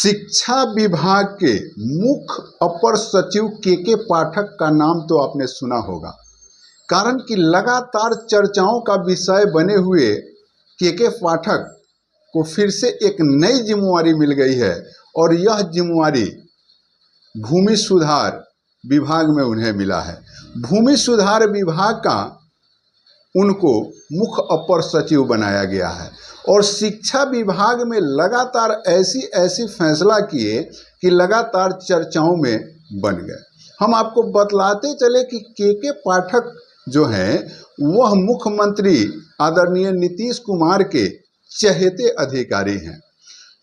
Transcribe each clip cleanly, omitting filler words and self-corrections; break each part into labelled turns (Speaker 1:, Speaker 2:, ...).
Speaker 1: शिक्षा विभाग के मुख्य अपर सचिव के पाठक का नाम तो आपने सुना होगा, कारण कि लगातार चर्चाओं का विषय बने हुए के पाठक को फिर से एक नई जिम्मेवारी मिल गई है और यह जिम्मेवारी भूमि सुधार विभाग में उन्हें मिला है। भूमि सुधार विभाग का उनको मुख्य अपर सचिव बनाया गया है और शिक्षा विभाग में लगातार ऐसी फैसला किए कि लगातार चर्चाओं में बन गए। हम आपको बतलाते चले कि के पाठक जो हैं वह मुख्यमंत्री आदरणीय नीतीश कुमार के चहेते अधिकारी हैं।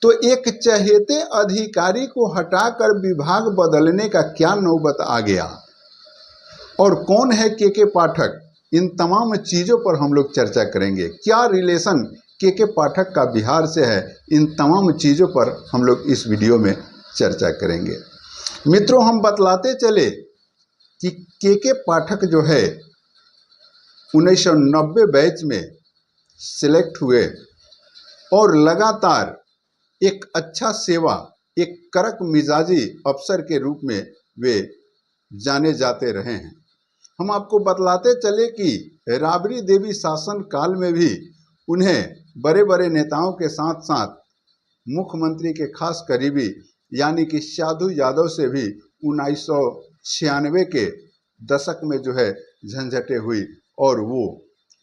Speaker 1: तो एक चहेते अधिकारी को हटाकर विभाग बदलने का क्या नौबत आ गया और कौन है के पाठक, इन तमाम चीज़ों पर हम लोग चर्चा करेंगे। क्या रिलेशन के पाठक का बिहार से है, इन तमाम चीज़ों पर हम लोग इस वीडियो में चर्चा करेंगे। मित्रों, हम बतलाते चले कि के पाठक जो है 1990 बैच में सिलेक्ट हुए और लगातार एक अच्छा सेवा, एक कड़क मिजाजी अफसर के रूप में वे जाने जाते रहे हैं। हम आपको बतलाते चले कि राबड़ी देवी शासन काल में भी उन्हें बड़े बड़े नेताओं के साथ साथ मुख्यमंत्री के खास करीबी यानी कि साधु यादव से भी 1996 के दशक में जो है झंझटें हुई और वो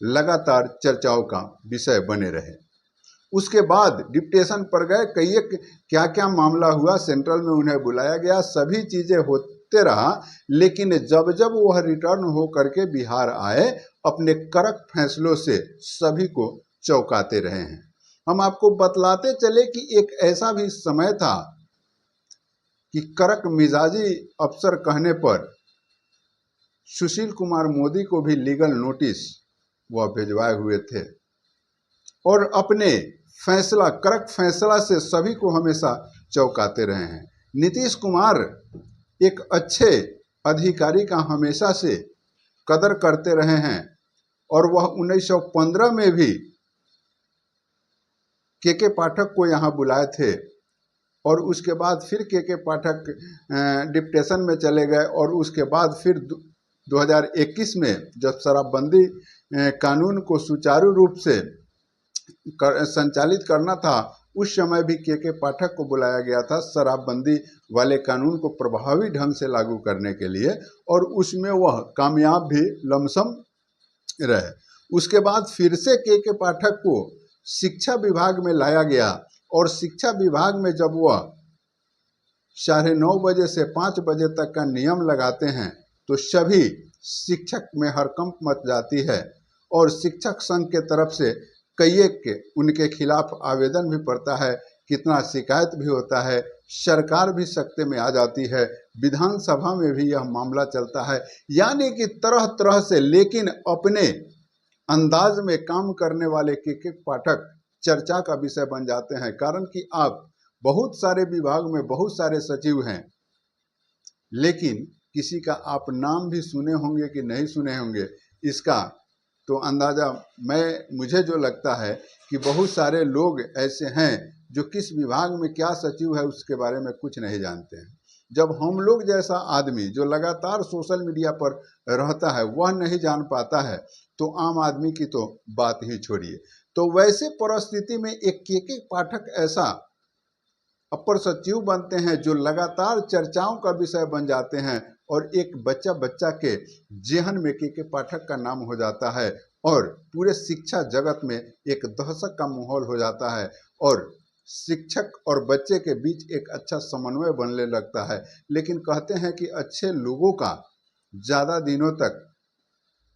Speaker 1: लगातार चर्चाओं का विषय बने रहे। उसके बाद डिप्टेशन पर गए, कई क्या क्या मामला हुआ, सेंट्रल में उन्हें बुलाया गया, सभी चीज़ें होते रहा, लेकिन जब जब वह रिटर्न हो करके बिहार आए अपने कड़क फैसलों से सभी को चौंकाते रहे हैं। हम आपको बतलाते चले कि एक ऐसा भी समय था कि कड़क मिजाजी अफसर कहने पर सुशील कुमार मोदी को भी लीगल नोटिस वह भिजवाए हुए थे और अपने फैसला, कड़क फैसला से सभी को हमेशा चौंकाते रहे हैं। नीतीश कुमार एक अच्छे अधिकारी का हमेशा से कदर करते रहे हैं और वह 1915 में भी के पाठक को यहाँ बुलाए थे और उसके बाद फिर के पाठक डिप्टेशन में चले गए और उसके बाद फिर 2021 में जब शराबबंदी कानून को सुचारू रूप से संचालित करना था, उस समय भी के पाठक को बुलाया गया था शराबबंदी वाले कानून को प्रभावी ढंग से लागू करने के लिए और उसमें वह कामयाब भी लमसम रहे। उसके बाद फिर से के पाठक को शिक्षा विभाग में लाया गया और शिक्षा विभाग में जब वह 9:30 बजे से 5 बजे तक का नियम लगाते हैं तो सभी शिक्षक में हड़कंप मच जाती है और शिक्षक संघ के तरफ से कई के उनके खिलाफ आवेदन भी पड़ता है, कितना शिकायत भी होता है, सरकार भी सख्ते में आ जाती है, विधानसभा में भी यह मामला चलता है, यानी कि तरह तरह से, लेकिन अपने अंदाज में काम करने वाले के पाठक चर्चा का विषय बन जाते हैं। कारण कि आप बहुत सारे विभाग में बहुत सारे सचिव हैं, लेकिन किसी का आप नाम भी सुने होंगे कि नहीं सुने होंगे, इसका तो अंदाज़ा मुझे जो लगता है कि बहुत सारे लोग ऐसे हैं जो किस विभाग में क्या सचिव है उसके बारे में कुछ नहीं जानते हैं। जब हम लोग जैसा आदमी जो लगातार सोशल मीडिया पर रहता है वह नहीं जान पाता है तो आम आदमी की तो बात ही छोड़िए। तो वैसे परिस्थिति में एक के पाठक ऐसा अपर सचिव बनते हैं जो लगातार चर्चाओं का विषय बन जाते हैं और एक बच्चा के जेहन में के पाठक का नाम हो जाता है और पूरे शिक्षा जगत में एक दहशत का माहौल हो जाता है और शिक्षक और बच्चे के बीच एक अच्छा समन्वय बनने लगता है। लेकिन कहते हैं कि अच्छे लोगों का ज़्यादा दिनों तक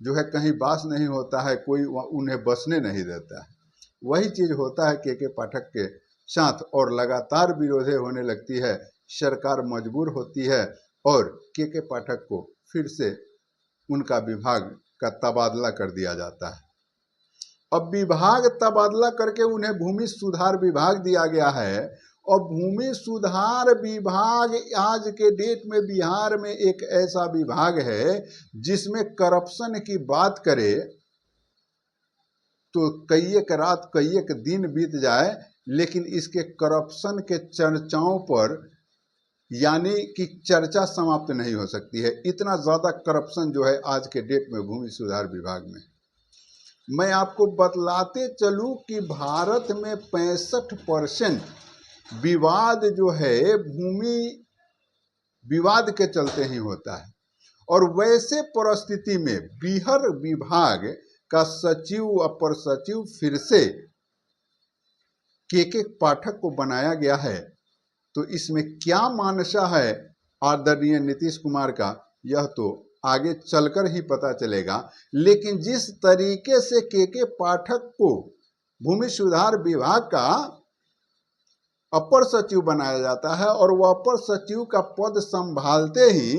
Speaker 1: जो है कहीं वास नहीं होता है, कोई उन्हें बसने नहीं देता है। वही चीज़ होता है के पाठक के साथ और लगातार विरोधें होने लगती है, सरकार मजबूर होती है और के पाठक को फिर से उनका विभाग का तबादला कर दिया जाता है। अब विभाग तबादला करके उन्हें भूमि सुधार विभाग दिया गया है और भूमि सुधार विभाग आज के डेट में बिहार में एक ऐसा विभाग है जिसमें करप्शन की बात करे तो कई एक रात कई एक दिन बीत जाए लेकिन इसके करप्शन के चर्चाओं पर यानी कि चर्चा समाप्त नहीं हो सकती है। इतना ज़्यादा करप्शन जो है आज के डेट में भूमि सुधार विभाग में। मैं आपको बतलाते चलूं कि भारत में 65% विवाद जो है भूमि विवाद के चलते ही होता है। और वैसे परिस्थिति में बीहर विभाग का सचिव अपर सचिव फिर से के पाठक को बनाया गया है, तो इसमें क्या मानसा है आदरणीय नीतीश कुमार का, यह तो आगे चलकर ही पता चलेगा। लेकिन जिस तरीके से के पाठक को भूमि सुधार विभाग का अपर सचिव बनाया जाता है और वह अपर सचिव का पद संभालते ही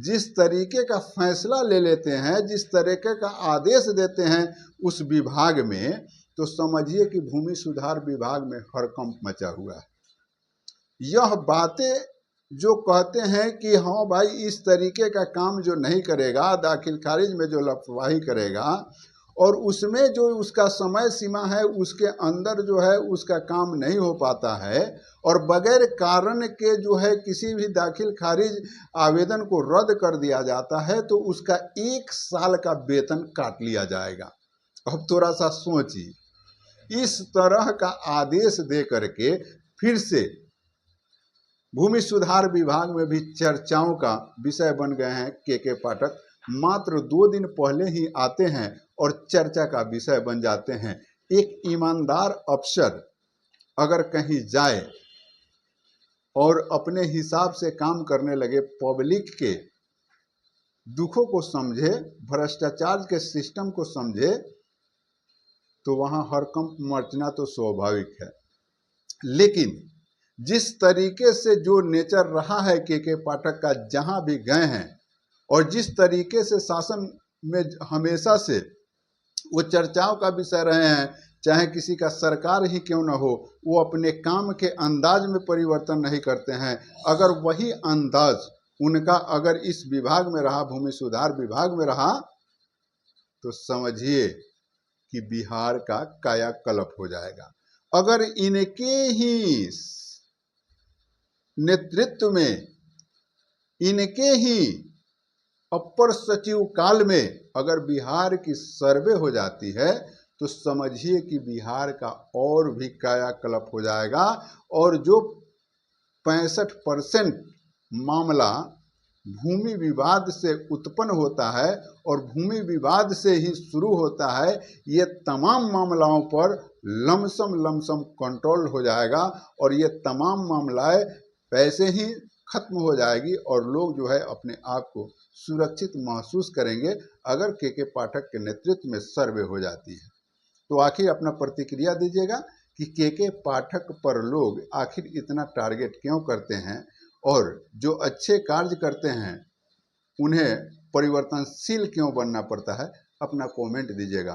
Speaker 1: जिस तरीके का फैसला ले लेते हैं, जिस तरीके का आदेश देते हैं उस विभाग में, तो समझिए कि भूमि सुधार विभाग में हड़कंप मचा हुआ है। यह बातें जो कहते हैं कि हाँ भाई इस तरीके का काम जो नहीं करेगा, दाखिल खारिज में जो लापरवाही करेगा और उसमें जो उसका समय सीमा है उसके अंदर जो है उसका काम नहीं हो पाता है और बगैर कारण के जो है किसी भी दाखिल खारिज आवेदन को रद्द कर दिया जाता है तो उसका 1 साल का वेतन काट लिया जाएगा। अब थोड़ा सा सोचिए, इस तरह का आदेश दे करके फिर से भूमि सुधार विभाग में भी चर्चाओं का विषय बन गए हैं के पाठक। मात्र 2 दिन पहले ही आते हैं और चर्चा का विषय बन जाते हैं। एक ईमानदार अफसर अगर कहीं जाए और अपने हिसाब से काम करने लगे, पब्लिक के दुखों को समझे, भ्रष्टाचार के सिस्टम को समझे, तो वहां हड़कंप मचना तो स्वाभाविक है। लेकिन जिस तरीके से जो नेचर रहा है के पाठक का जहां भी गए हैं और जिस तरीके से शासन में हमेशा से वो चर्चाओं का विषय रहे हैं, चाहे किसी का सरकार ही क्यों न हो, वो अपने काम के अंदाज में परिवर्तन नहीं करते हैं। अगर वही अंदाज उनका अगर इस विभाग में रहा, भूमि सुधार विभाग में रहा, तो समझिए कि बिहार का कायाकल्प हो जाएगा। अगर इनके ही नेतृत्व में, इनके ही अपर सचिव काल में अगर बिहार की सर्वे हो जाती है तो समझिए कि बिहार का और भी कायाकल्प हो जाएगा। और जो 65% मामला भूमि विवाद से उत्पन्न होता है और भूमि विवाद से ही शुरू होता है, ये तमाम मामलाओं पर लमसम कंट्रोल हो जाएगा और ये तमाम मामलाएं पैसे ही खत्म हो जाएगी और लोग जो है अपने आप को सुरक्षित महसूस करेंगे अगर के पाठक के नेतृत्व में सर्वे हो जाती है। तो आखिर अपना प्रतिक्रिया दीजिएगा कि के पाठक पर लोग आखिर इतना टारगेट क्यों करते हैं और जो अच्छे कार्य करते हैं उन्हें परिवर्तनशील क्यों बनना पड़ता है। अपना कमेंट दीजिएगा।